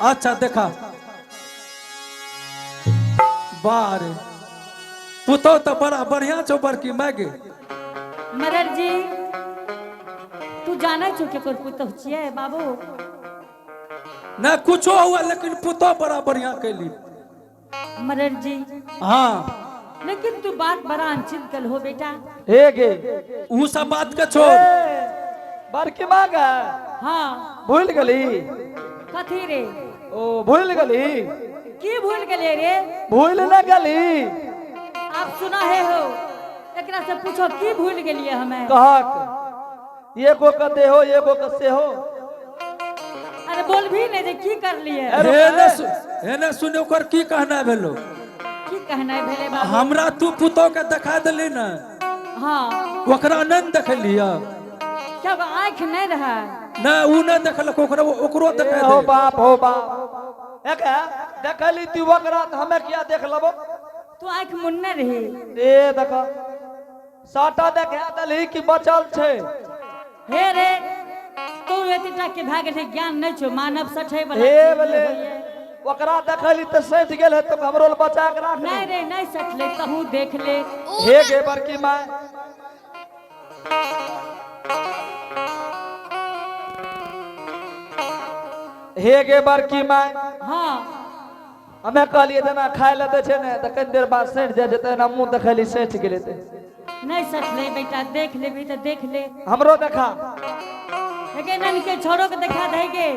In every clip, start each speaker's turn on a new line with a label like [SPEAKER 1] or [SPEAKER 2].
[SPEAKER 1] अच्छा देखा बारे पुतो तो बड़ा बढ़िया छो बड़की मैगे
[SPEAKER 2] मरर जी तू जाना छो के कोर पुतह छिए बाबू
[SPEAKER 1] न कुछो हुआ लेकिन पुतो बड़ा बढ़िया कैली।
[SPEAKER 2] मरर जी
[SPEAKER 1] हाँ
[SPEAKER 2] लेकिन तू बात बड़ा अनचित कल हो बेटा।
[SPEAKER 3] हे गे
[SPEAKER 1] ऊ सब बात के छोड़।
[SPEAKER 3] बड़की मांगा
[SPEAKER 2] हाँ
[SPEAKER 3] भूल गली।
[SPEAKER 2] कथी रे
[SPEAKER 3] ओ भूल गली।
[SPEAKER 2] की भूल गले रे
[SPEAKER 3] भूल न गली।
[SPEAKER 2] आप सुना है हो एकरा से पूछो की भूल गेलिए हमें।
[SPEAKER 3] कहक ये को कते हो ये को कसे हो।
[SPEAKER 2] अरे बोल भी नहीं जे की कर लिए
[SPEAKER 1] हे न सुने ओकर की कहना भेलो
[SPEAKER 2] की कहना है भेले बाबू।
[SPEAKER 1] हमरा तू पुतो के दिखा देली न
[SPEAKER 2] हाँ
[SPEAKER 1] ओकरा न देखलिया
[SPEAKER 2] क्या आँख नहीं रहा
[SPEAKER 1] न ऊ न देखलक ओकरो देखा
[SPEAKER 3] हो
[SPEAKER 1] दे।
[SPEAKER 3] बाप हो बाप एक देखली तू वकरा त हमें किया देख लबो।
[SPEAKER 2] तू आँख मुन्ने रही
[SPEAKER 3] ए देखा साटा देखा दली कि बचल छे।
[SPEAKER 2] हे रे तू एतटा के भागे थे ज्ञान नहीं छो मानव सठे वाला
[SPEAKER 3] हे
[SPEAKER 2] चीज
[SPEAKER 3] बोले
[SPEAKER 2] होइए।
[SPEAKER 3] वकरा देखली त सज गेल है तो हमरो ल बचा के राख
[SPEAKER 2] नहीं रे नहीं सठले कहूँ देख ले।
[SPEAKER 3] हे गे बड़की मां हे गे बड़की मां
[SPEAKER 2] हाँ
[SPEAKER 3] हमें कहलिए जना खाए ले दे छे ने त कनी देर बाद सट जाए जते ना मुंह देखली सट गेले ते
[SPEAKER 2] नहीं सठले बेटा देख ले भी तो देख ले।
[SPEAKER 3] हमरो देखा
[SPEAKER 2] लेकिन नन के छोड़ो के दिखा देगे।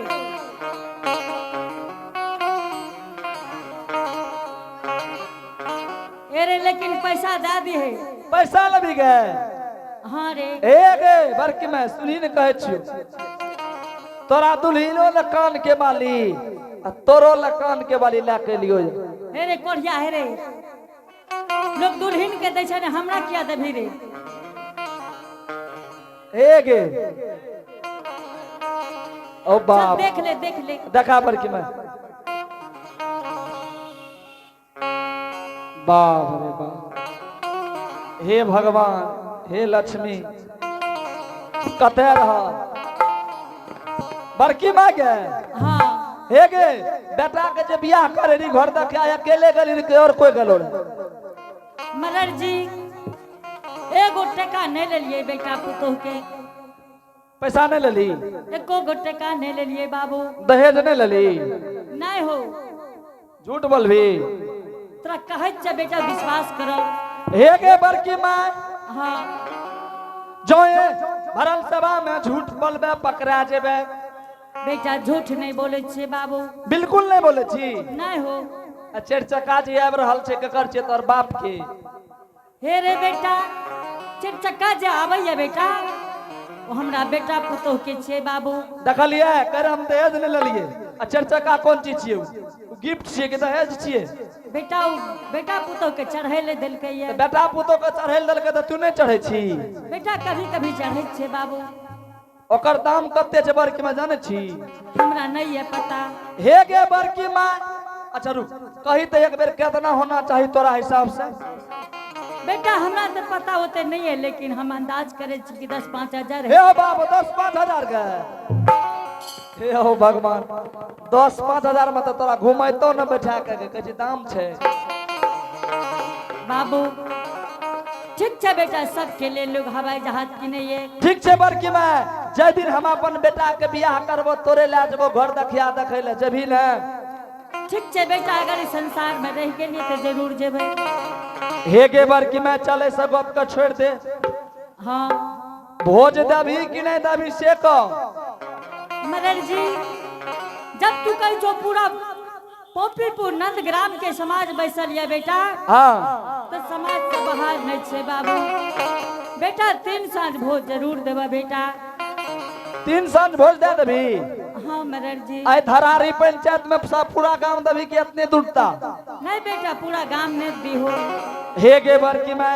[SPEAKER 2] अरे लेकिन पैसा दे दी है।
[SPEAKER 3] पैसा लबी गए।
[SPEAKER 2] हाँ रे
[SPEAKER 3] हे गे बड़की मां सुनी ने कहे छियो तोरा दुल्हिनो ल कान के बाली आ तोरो ल कान के बाली ला के लियो।
[SPEAKER 2] हे रे कोढ़िया हे रे लोग दुल्हन के दे छे ने हमरा किया देभी रे।
[SPEAKER 3] हे गे ओ
[SPEAKER 2] सब
[SPEAKER 3] बाप
[SPEAKER 2] देख ले
[SPEAKER 3] देखा बड़की मां बाप रे बाप हे भगवान हे लक्ष्मी कते रहा बड़की मां गे।
[SPEAKER 2] हाँ
[SPEAKER 3] हे गे बेटा के जे बियाह करे री घर देखे अकेले गली रे और कोई गलो रे।
[SPEAKER 2] मलर जी एगो टका नहीं ले लिए बेटा पुतोह के
[SPEAKER 3] पैसा नहीं लेली
[SPEAKER 2] एको गो टका नहीं ले लिए बाबू।
[SPEAKER 3] दहेज नहीं लेली
[SPEAKER 2] नहीं हो
[SPEAKER 3] झूठ बोलबी।
[SPEAKER 2] तोरा कहे छे बेटा विश्वास करो।
[SPEAKER 3] हे गे बड़की मां
[SPEAKER 2] हाँ
[SPEAKER 3] जो ये भरल सभा में झूठ बोलबे पकड़ा जेबे।
[SPEAKER 2] बेटा झूठ नहीं बोले छे बाबू।
[SPEAKER 3] बिल्कुल नहीं बोले छी।
[SPEAKER 2] नहीं हो
[SPEAKER 3] आ चार चक्का जे आब रहल छे केकर छे तोर बाप के।
[SPEAKER 2] हे रे बेटा चार चक्का जे आबैया बेटा वो हमरा बेटा पुतोह के छे बाबू।
[SPEAKER 3] देखलिए कर हम दहेज नहीं लेलिए। आ चार चक्का कौन चीज छिए गिफ्ट छिए कि दहेज छिए।
[SPEAKER 2] बेटा उ बेटा पुतोह के चढ़े ले देलकै ये।
[SPEAKER 3] बेटा पुतो के चढ़ेल देलके त तू नहीं चढ़े छी।
[SPEAKER 2] बेटा कभी कभी चढ़े छे बाबू।
[SPEAKER 3] ओकर दाम कते छे बड़की मां जाने छी।
[SPEAKER 2] हमरा नहीं है पता।
[SPEAKER 3] हे गे बड़की मां अच्छा रुक कही तो एक बेर कितना होना चाहिए तोरा हिसाब से।
[SPEAKER 2] बेटा हमरा तो पता होते नहीं है लेकिन हम अंदाज करे छी कि 10-5 हजार
[SPEAKER 3] हे
[SPEAKER 2] है।
[SPEAKER 3] हो बाबू 10-5 हजार के। हे हो भगवान 10-5 हजार में तो तोरा घुमैतो न बैठा के कहे छी दाम छे।
[SPEAKER 2] बाबू ठीक छे बेटा सबके लिए लोग हवाई जहाज किने ये।
[SPEAKER 3] ठीक छे बड़की मां जे दिन हम अपन बेटा के बियाह करबो तोरे ला जबो घर देखिया देखै ले जभी न।
[SPEAKER 2] ठीक छे बेटा अगर इस संसार में रह के लिए तो जरूर जेबे।
[SPEAKER 3] हे गे बड़की मां चले सब गप के छोड़ दे।
[SPEAKER 2] हाँ
[SPEAKER 3] भोज दबी कि नहीं दबी से कह।
[SPEAKER 2] मदर जी जब तू कही जो पूरा पोपीपुर नंदग्राम के समाज बैसल है बेटा
[SPEAKER 3] हाँ
[SPEAKER 2] तो समाज से बाहर नहीं छे बाबू। बेटा 3 साँझ भोज जरूर देबा बेटा।
[SPEAKER 3] 3 साँझ भोज दे दबी।
[SPEAKER 2] हाँ मदर जी
[SPEAKER 3] आई धरारी पंचायत में सब पूरा गांव दबी के इतने दूरता।
[SPEAKER 2] नहीं बेटा पूरा गांव ने दी हो।
[SPEAKER 3] हे गे बड़की मां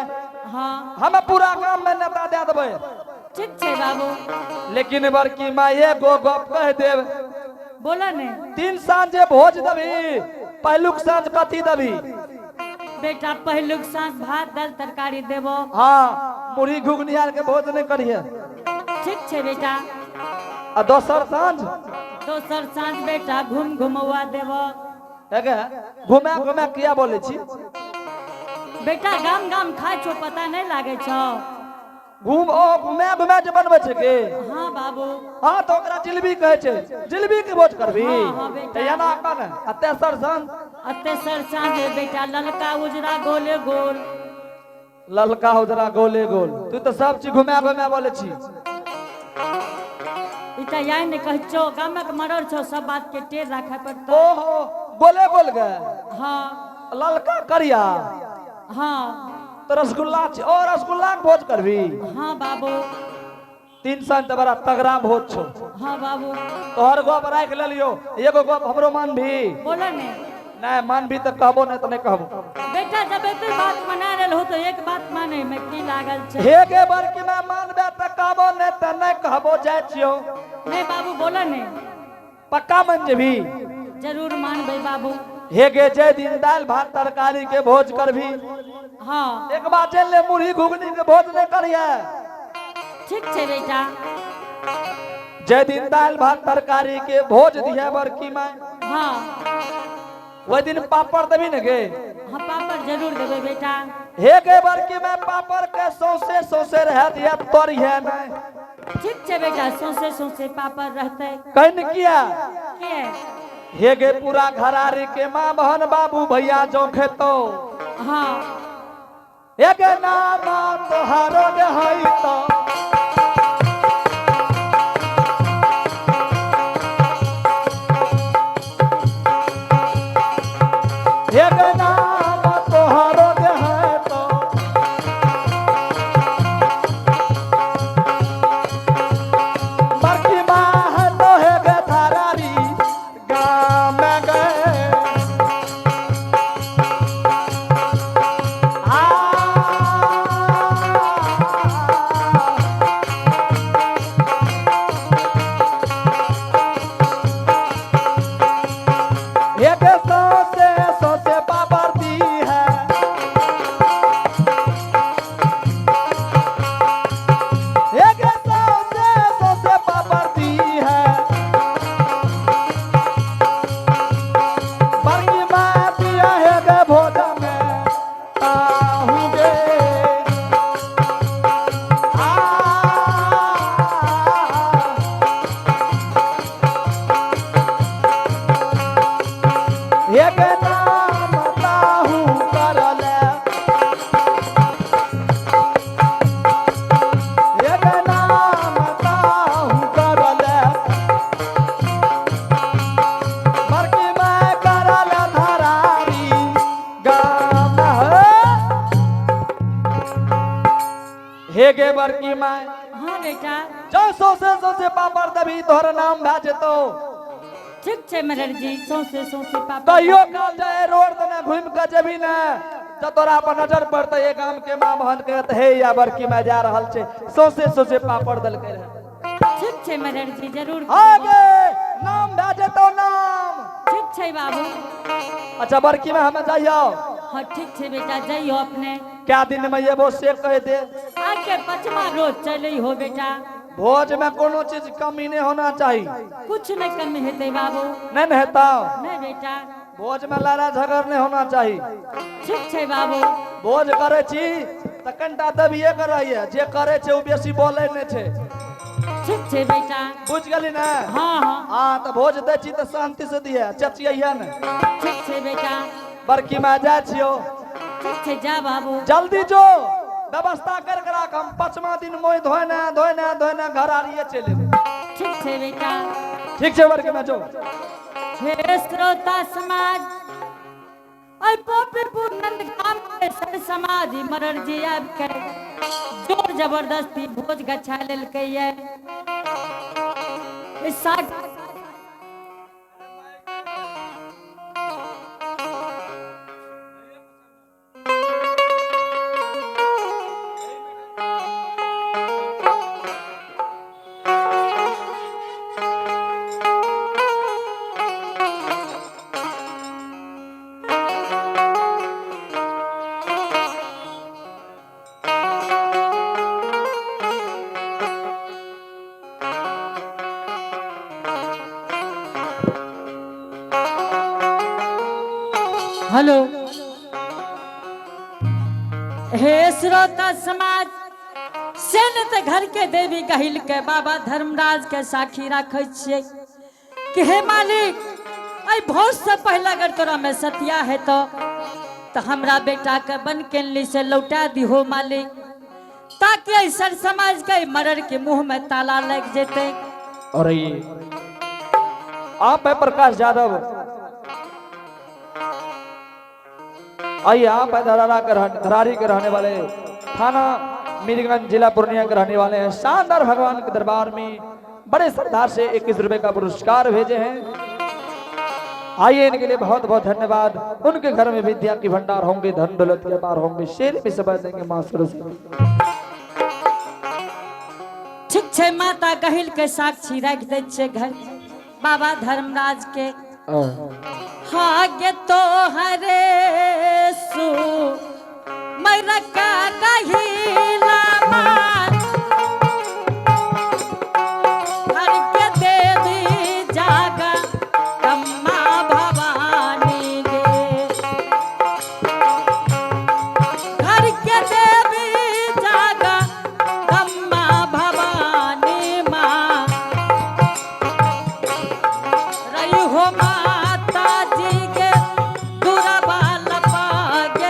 [SPEAKER 2] हाँ
[SPEAKER 3] हम पूरा गांव में नेता दे देबे।
[SPEAKER 2] ठीक छे बाबू।
[SPEAKER 3] लेकिन बड़की मां ये गो गप कह देब
[SPEAKER 2] बोला ने
[SPEAKER 3] 3 साँझे भोज दबी पहलुक साँझ कथी दबी।
[SPEAKER 2] बेटा पहलुक साँझ भात दाल तरकारी देबो।
[SPEAKER 3] हाँ मुढ़ी घुगनी आर के भोज नहीं करिए।
[SPEAKER 2] ठीक छे बेटा।
[SPEAKER 3] आ दोसर साँझ
[SPEAKER 2] दोसर साँझ बेटा घूम घुमवा देव।
[SPEAKER 3] हेगे घुमा घुमा किया बोले छी?
[SPEAKER 2] बेटा गाम गाम खाय छो पता नहीं लागे छो।
[SPEAKER 3] घुमा घुमा जे बनबै छै के?
[SPEAKER 2] हाँ बाबू।
[SPEAKER 3] हाँ तो ओकरा जिलेबी कहै छै, जिलेबी के भोज करबी।
[SPEAKER 2] हाँ, हाँ बेटा।
[SPEAKER 3] ते एना कन आ तेसर साँझ
[SPEAKER 2] तेसर साँझ बेटा ललका उजरा गोले गोल।
[SPEAKER 3] ललका उजरा गोले गोल। तू तो सब चीज घुमा घुमा बोले छी।
[SPEAKER 2] इटा याई ने कह छो गामक मरर छो सब बात के टेर रखे पड़तो।
[SPEAKER 3] ओहो गोले गोल गे
[SPEAKER 2] हाँ
[SPEAKER 3] ललका करिया
[SPEAKER 2] हाँ
[SPEAKER 3] तो रसगुल्ला छै। ओ रसगुल्ला के भोज करबी?
[SPEAKER 2] हाँ बाबू।
[SPEAKER 3] 3 साल तो बड़ा तगड़ा भोज छो।
[SPEAKER 2] हाँ बाबू।
[SPEAKER 3] तोहर गप राख ले लियो, एगो गप हमरो मान भी।
[SPEAKER 2] बोलो ने।
[SPEAKER 3] नहीं मान भी तो कहबो नहीं तो नहीं कहबो।
[SPEAKER 2] बेटा जब एते बात मना रहल हो तो एक बात माने में की लागल छे।
[SPEAKER 3] हे के बार की मैं मानबे त कहबो नहीं तो नहीं कहबो जाय छियो।
[SPEAKER 2] नहीं बाबू बोलो ने।
[SPEAKER 3] पक्का मान जेबी?
[SPEAKER 2] जरूर मानबे बाबू।
[SPEAKER 3] हे गे जे दिन दाल भात तरकारी के भोज करबी।
[SPEAKER 2] हाँ
[SPEAKER 3] एक बार चल ले मुरही घुगनी के भोज नहीं करिए।
[SPEAKER 2] ठीक छे बेटा।
[SPEAKER 3] जे दिन दाल भात तरकारी के भोज दिया बड़की माँ,
[SPEAKER 2] हाँ
[SPEAKER 3] वही दिन पापड़ देवी न गे?
[SPEAKER 2] हाँ पापड़ जरूर देबे बेटा।
[SPEAKER 3] हे गे बड़की माँ पापड़ के सौसे सौसे रह दिया तोरी है नहीं।
[SPEAKER 2] ठीक छे बेटा सौसे सौसे पापड़ रहते।
[SPEAKER 3] कहन किया?
[SPEAKER 2] के
[SPEAKER 3] हे गे पूरा घरारी के माँ बहन बाबू भैया जो खेतो।
[SPEAKER 2] हाँ
[SPEAKER 3] हे गे नाम तोहारो जे हई तो हे गे नाम तोहारो जे हई तो बड़की माँ है तो हे गे घरारी गाँव में गए। एक सौसे सौसे पापड़ दी है। एक सौसे सौसे पापड़ दी है। बड़की माँ दिया है गे भोजन में ताहूगे। एक नाम ताहू करले। एक नाम ताहू करले। बड़की माँ करले धरारी गाम है। हे गे बड़की माँ
[SPEAKER 2] हाँ बेटा।
[SPEAKER 3] जो सौसे सौसे पापड़ देबी तोहर नाम भए जेतो।
[SPEAKER 2] ठीक छे मरर जी सौसे सौसे पापड़।
[SPEAKER 3] कहियो काल जाए रोड तने घूम के जेबी ना तो तोरा पर नजर पड़ते एक गांव के माँ बहन के हे या बड़की में जा रहल छे सौसे सौसे पापड़ दलके रहे।
[SPEAKER 2] ठीक छे मरर जी जरूर।
[SPEAKER 3] आगे नाम भए जेतो नाम।
[SPEAKER 2] ठीक छे बाबू।
[SPEAKER 3] अच्छा बड़की में हमें जाइयो।
[SPEAKER 2] हाँ ठीक छे बेटा जाइयो अपने।
[SPEAKER 3] क्या दिन में ये वो से कह दे?
[SPEAKER 2] आके 5वां रोज चले हो बेटा।
[SPEAKER 3] भोज में कोनो चीज कमी नहीं होना चाहिए।
[SPEAKER 2] कुछ नहीं कमी हेते बाबू।
[SPEAKER 3] नहीं न हेता?
[SPEAKER 2] नहीं बेटा।
[SPEAKER 3] भोज में लड़ाई झगड़ नहीं होना चाहिए।
[SPEAKER 2] ठीक छे बाबू।
[SPEAKER 3] भोज करे छी त कनटा दबिए कराइए, जे करे छे वो बेसी बोले नहीं छे।
[SPEAKER 2] ठीक छे बेटा।
[SPEAKER 3] बुझ गेली ना?
[SPEAKER 2] हाँ हाँ
[SPEAKER 3] हाँ तो भोज दे छी तो शांति से दिए चचिया न।
[SPEAKER 2] ठीक छे बेटा।
[SPEAKER 3] बड़की माँ जाए छियो।
[SPEAKER 2] ठीक छे जा बाबू।
[SPEAKER 3] जल्दी जो व्यवस्था कर के राख। हम 5वां दिन मोई धोने धोने धोने घर आलिए चले।
[SPEAKER 2] ठीक छे बेटा।
[SPEAKER 3] ठीक छे बड़की माँ जो।
[SPEAKER 2] हे श्रोता समाज आई पोपीपुर नंद ग्राम के सर समाज मरर जी आब के जोर जबरदस्ती भोज गछा लेल के ये इस साथ हेलो। हे श्रोता समाज, सेनत घर के देवी कहिल के बाबा धर्मराज के साक्षी रखे छिए कि हे मालिक, आई बहुत से पहले अगर तोरा में सतिया है तो हमरा बेटा के बन के ली से लौटा दिहो मालिक, ताकि ऐसा समाज के मरड़ के मुंह में ताला लग जेते।
[SPEAKER 3] और ये आप है प्रकाश यादव, आइए आप है धरारी के रहने वाले, थाना मीरगंज, जिला पूर्णिया के रहने वाले हैं। शानदार भगवान के दरबार में बड़े श्रद्धा से 21 रुपए का पुरस्कार भेजे हैं। आइए इनके लिए बहुत बहुत धन्यवाद। उनके घर में विद्या की भंडार होंगे, धन दौलत के अपार होंगे, शेर भी समझ देंगे मां सरस्वती।
[SPEAKER 2] ठीक छे, माता कहिल के साक्षी रख दे छे घर बाबा धर्मराज के। हागे तो हरे सु मैरा का कहिला मान, हर के दे दी जागा अम्मा भवानी गे, हर के देवी जागा अम्मा भवानी माँ, रही हो माता जी के दुराबाल पागे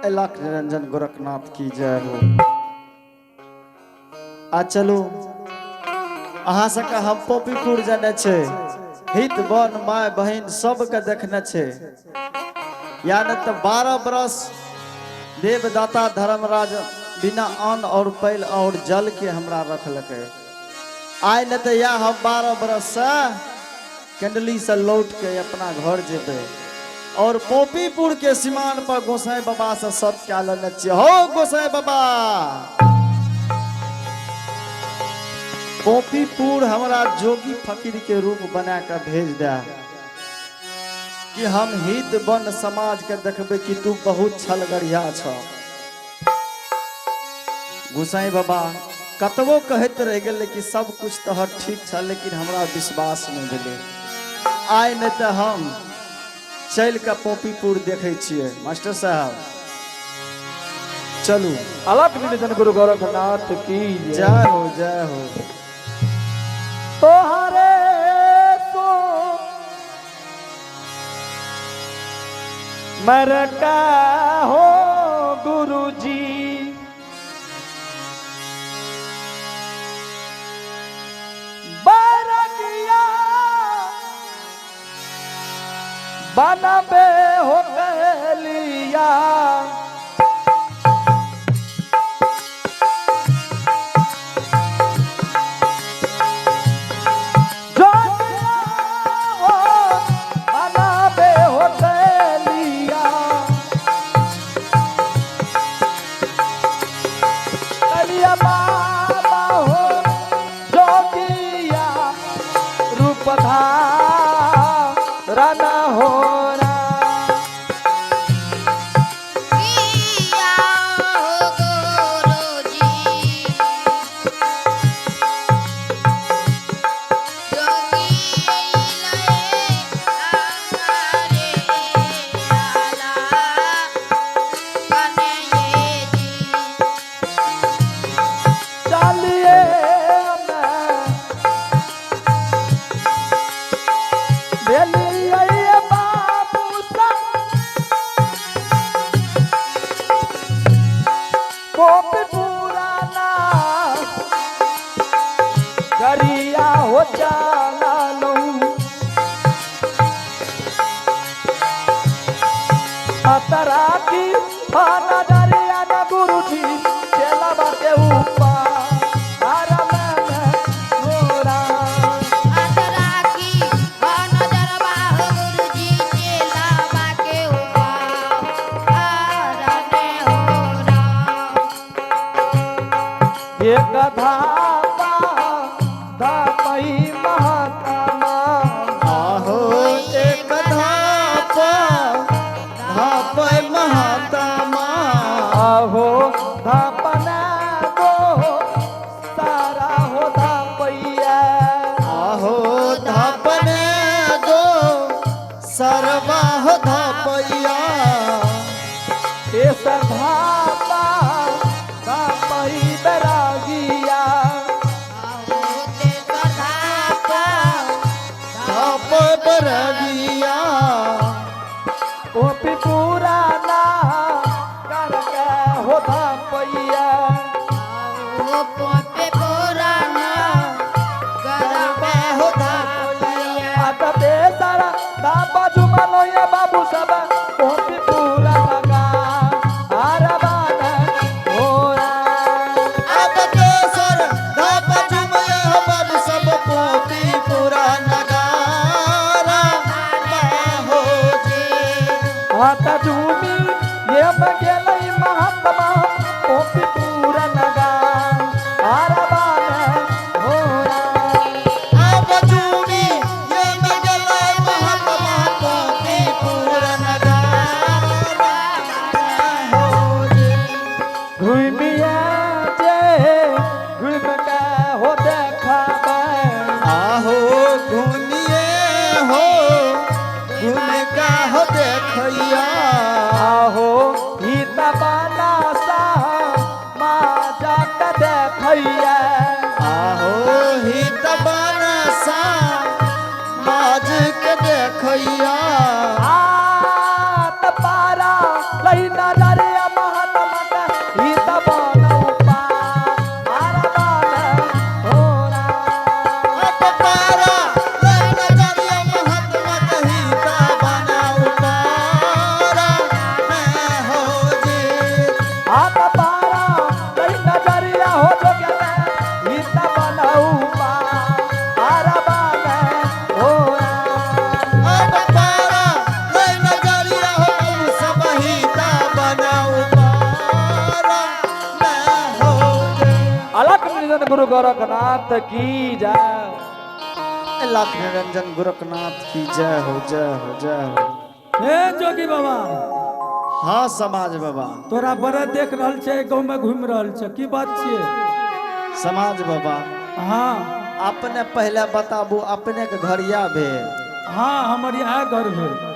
[SPEAKER 4] अलख निरंजन गोरखनाथ की जय हो। आ चलू अहाँ सबके हम पोपीपुर जाने छे, हित बन माय बहन सबके देखने छे। या न तो 12 बरस देवदाता धर्मराज बिना अन्न और पैल और जल के हमरा रखलके। आइ न तो या हम 12 बरस से कंडली से लौट के अपना घर जेबे और पोपीपुर के सीमान पर गोसाई बाबा से सब क्या लेने चाहिए। हो गोसाई बाबा, पोपीपुर हमरा जोगी फकीर के रूप बना के भेज दे कि हम हित बन समाज के देखबे कि तू बहुत छलगड़िया छ। गोसाई बाबा कतबो कहते रह गए कि सब कुछ तो ठीक छ, लेकिन हमरा विश्वास नहीं भेले। आइ नहीं तो हम चल के पोपीपुर देखे छिए। मास्टर साहब चलू।
[SPEAKER 3] अलख निरंजन गुरु गोरखनाथ की
[SPEAKER 4] जय हो जय हो।
[SPEAKER 3] तोहरे तो मरका हो गुरुजी, बरगिया बनबे हो गलिया। राना हो गरिया हो जाला लूं अतरा की पाना दरिया न गुरुजी चला बाके ऊपर आरा में मोरा
[SPEAKER 5] अतरा की पाना दरबा गुरुजी चला बाके ऊपर आरा में होरा।
[SPEAKER 3] ये गधा हो धापना दो सारा हो धापैया।
[SPEAKER 4] आहो धापने दो सरवा हो धापैया।
[SPEAKER 3] ये सधापा धापई बैरागिया।
[SPEAKER 5] होते सधापा
[SPEAKER 4] धाप बैरागिया।
[SPEAKER 3] पोपीपुरा हो धापैया।
[SPEAKER 5] वो पोपे पुराना गरबा हो धापैया।
[SPEAKER 3] आता बेसारा धापा जुमानो ये बाबू सब पोपीपुरा लगा आरबान होरा।
[SPEAKER 4] अब केसर धाप जुमया बाबू सब पोपीपुरा नगारा हो जी।
[SPEAKER 3] आता जुमी ये मगेलई महात्मा पोपीपुरा नगा आरबान होरा।
[SPEAKER 4] अब जुमी ये मगला महात्मा पोपीपुरा नगारा हो जी।
[SPEAKER 3] घुमिया जे घुम का हो देखा
[SPEAKER 4] आहो घूमिए हो घूम का हो देखैया।
[SPEAKER 3] आहो गीता निरंजन गुरु गोरखनाथ की जय।
[SPEAKER 4] लाख निरंजन गोरखनाथ की जय हो, जय हो, जय हो।
[SPEAKER 1] हे जोगी बाबा,
[SPEAKER 4] हाँ समाज बाबा,
[SPEAKER 1] तोरा बड़े देख रहल छे, गाँव में घूम रहल छे, की बात छिए?
[SPEAKER 4] समाज बाबा,
[SPEAKER 1] हाँ
[SPEAKER 4] अपने पहले बताबू अपने के घर या भेल?
[SPEAKER 1] हाँ, हमर यहाँ घर भेल।